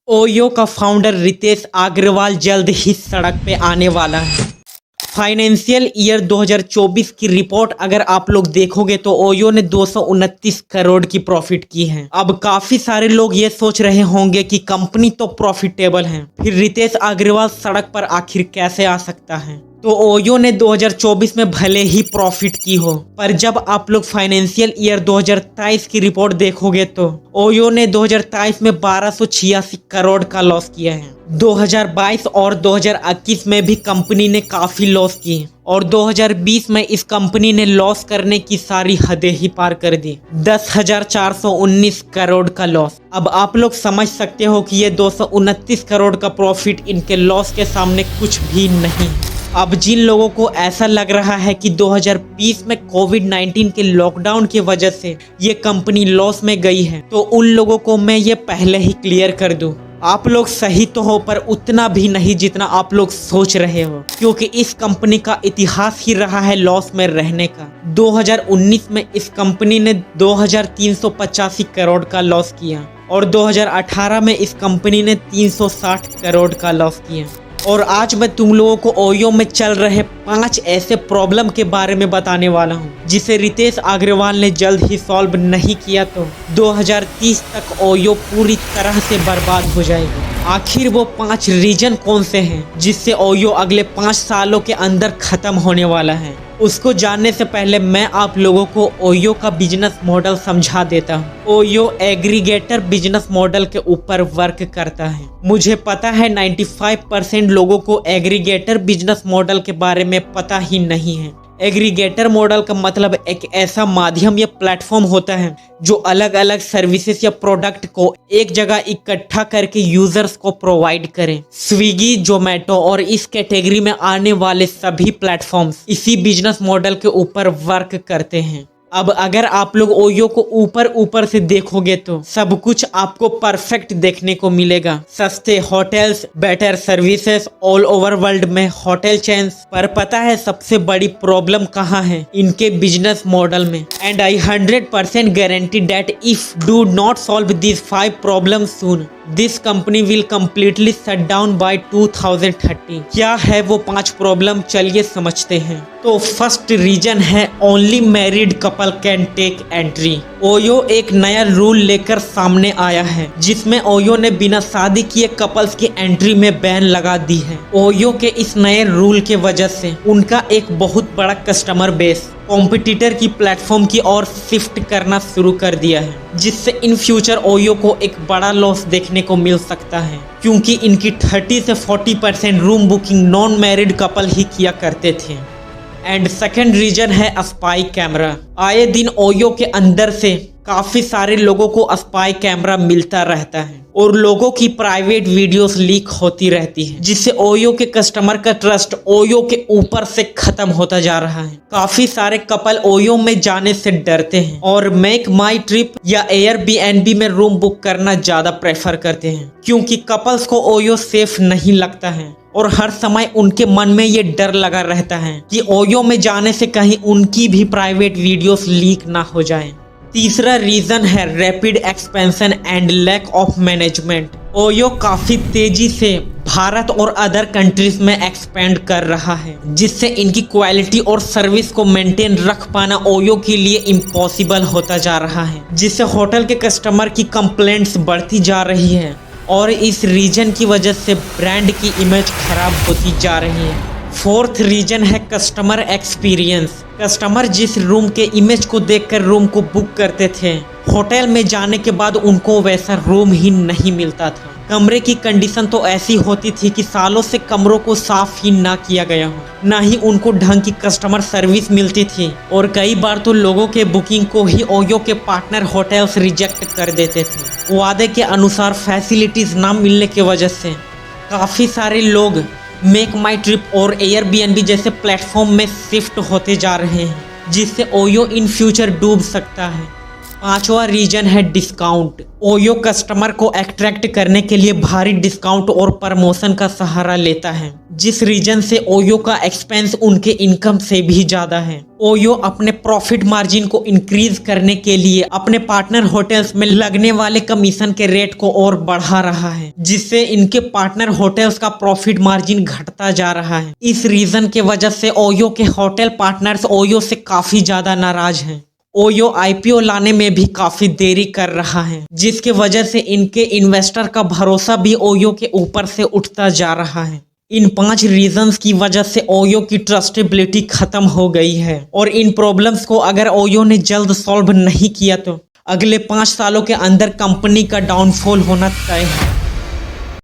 OYO का founder Ritesh Agarwal जल्द ही सड़क पे आने वाला है। फाइनेंशियल ईयर 2024 की रिपोर्ट अगर आप लोग देखोगे तो ओयो ने 229 करोड़ की प्रॉफिट की है। अब काफी सारे लोग ये सोच रहे होंगे कि कंपनी तो प्रॉफिटेबल है, फिर रितेश अग्रवाल सड़क पर आखिर कैसे आ सकता है। तो ओयो ने 2024 में भले ही प्रॉफिट की हो, पर जब आप लोग फाइनेंशियल ईयर 2023 की रिपोर्ट देखोगे तो ओयो ने 2023 में 1286 करोड़ का लॉस किया है। 2022 और 2021 में भी कंपनी ने काफी लॉस की और 2020 में इस कंपनी ने लॉस करने की सारी हदें ही पार कर दी। 10,419 करोड़ का लॉस। अब आप लोग समझ सकते हो कि ये 229 करोड़ का प्रॉफिट इनके लॉस के सामने कुछ भी नहीं। अब जिन लोगों को ऐसा लग रहा है कि 2020 में कोविड-19 के लॉकडाउन की वजह से ये कंपनी लॉस में गई है, तो उन लोगों को मैं ये पहले ही क्लियर कर दूं, आप लोग सही तो हो पर उतना भी नहीं जितना आप लोग सोच रहे हो, क्योंकि इस कंपनी का इतिहास ही रहा है लॉस में रहने का। 2019 में इस कंपनी ने 2,385 करोड़ का लॉस किया और 2018 में इस कंपनी ने 360 करोड़ का लॉस किया। और आज मैं तुम लोगों को ओयो में चल रहे 5 ऐसे प्रॉब्लम के बारे में बताने वाला हूँ जिसे रितेश अग्रवाल ने जल्द ही सॉल्व नहीं किया तो 2030 तक ओयो पूरी तरह से बर्बाद हो जाएगा। आखिर वो 5 रीजन कौन से हैं जिससे ओयो अगले 5 सालों के अंदर खत्म होने वाला है, उसको जानने से पहले मैं आप लोगों को ओयो का बिजनेस मॉडल समझा देता हूँ। ओयो एग्रीगेटर बिजनेस मॉडल के ऊपर वर्क करता है। मुझे पता है 95% लोगों को एग्रीगेटर बिजनेस मॉडल के बारे में पता ही नहीं है। एग्रीगेटर मॉडल का मतलब एक ऐसा माध्यम या प्लेटफॉर्म होता है जो अलग अलग सर्विसेज या प्रोडक्ट को एक जगह इकट्ठा करके यूजर्स को प्रोवाइड करे। स्विगी, जोमेटो और इस कैटेगरी में आने वाले सभी प्लेटफॉर्म्स इसी बिजनेस मॉडल के ऊपर वर्क करते हैं। अब अगर आप लोग ओयो को ऊपर से देखोगे तो सब कुछ आपको परफेक्ट देखने को मिलेगा। सस्ते hotels, better services all over world में होटल चेन्स। पर पता है सबसे बड़ी प्रॉब्लम कहाँ है? इनके बिजनेस मॉडल में। And I 100% guarantee that if do not solve this 5 problems soon this company will completely shut down by 2030। क्या है वो 5 प्रॉब्लम? चलिए समझते हैं। तो फर्स्ट रीजन है only married couple can take entry. OYO एक नया रूल लेकर सामने आया है जिसमें ओयो ने बिना शादी किए कपल्स की एंट्री में बैन लगा दी है। ओयो के इस नए रूल के वजह से उनका एक बहुत बड़ा कस्टमर बेस कॉम्पिटिटर की प्लेटफॉर्म की ओर शिफ्ट करना शुरू कर दिया है, जिससे इन फ्यूचर ओयो को एक बड़ा लॉस देखने को मिल सकता है, क्योंकि इनकी 30 से 40% room booking non married couple ही किया करते थे। एंड सेकेंड रीजन है स्पाई कैमरा। आए दिन ओयो के अंदर से काफी सारे लोगों को स्पाई कैमरा मिलता रहता है और लोगों की प्राइवेट वीडियोस लीक होती रहती है, जिससे ओयो के कस्टमर का ट्रस्ट ओयो के ऊपर से खत्म होता जा रहा है। काफी सारे कपल ओयो में जाने से डरते हैं और मेक माई ट्रिप या एयरबीएनबी में रूम बुक करना ज्यादा प्रेफर करते हैं, क्योंकि कपल्स को ओयो सेफ नहीं लगता है और हर समय उनके मन में ये डर लगा रहता है कि ओयो में जाने से कहीं उनकी भी प्राइवेट वीडियोस लीक ना हो जाए। तीसरा रीजन है rapid expansion and lack of management. OYO काफी तेजी से भारत और अदर कंट्रीज में एक्सपेंड कर रहा है, जिससे इनकी क्वालिटी और सर्विस को मेंटेन रख पाना ओयो के लिए इम्पॉसिबल होता जा रहा है, जिससे होटल के कस्टमर की कंप्लेंट्स बढ़ती जा रही है और इस रीजन की वजह से ब्रांड की इमेज खराब होती जा रही है। फोर्थ रीजन है कस्टमर एक्सपीरियंस। कस्टमर जिस रूम के इमेज को देखकर रूम को बुक करते थे, होटल में जाने के बाद उनको वैसा रूम ही नहीं मिलता था। कमरे की कंडीशन तो ऐसी होती थी कि सालों से कमरों को साफ ही ना किया गया हो, ना ही उनको ढंग की कस्टमर सर्विस मिलती थी और कई बार तो लोगों के बुकिंग को ही ओयो के पार्टनर होटल्स रिजेक्ट कर देते थे। वादे के अनुसार फैसिलिटीज ना मिलने की वजह से काफ़ी सारे लोग मेक माई ट्रिप और एयरबीएनबी जैसे प्लेटफॉर्म में शिफ्ट होते जा रहे हैं, जिससे ओयो इन फ्यूचर डूब सकता है। पांचवा रीजन है डिस्काउंट। ओयो कस्टमर को अट्रैक्ट करने के लिए भारी डिस्काउंट और प्रमोशन का सहारा लेता है, जिस रीजन से ओयो का एक्सपेंस उनके इनकम से भी ज्यादा है। ओयो अपने प्रॉफिट मार्जिन को इंक्रीज करने के लिए अपने पार्टनर होटल्स में लगने वाले कमीशन के रेट को और बढ़ा रहा है, जिससे इनके पार्टनर होटल्स का प्रॉफिट मार्जिन घटता जा रहा है। इस रीजन के वजह से ओयो के होटल पार्टनर्स ओयो से काफी ज्यादा नाराज हैं। ओयो आईपीओ लाने में भी काफी देरी कर रहा है, जिसके वजह से इनके इन्वेस्टर का भरोसा भी ओयो के ऊपर से उठता जा रहा है। इन 5 रीजंस की वजह से ओयो की ट्रस्टेबिलिटी खत्म हो गई है और इन प्रॉब्लम्स को अगर ओयो ने जल्द सॉल्व नहीं किया तो अगले 5 सालों के अंदर कंपनी का डाउनफॉल होना तय है।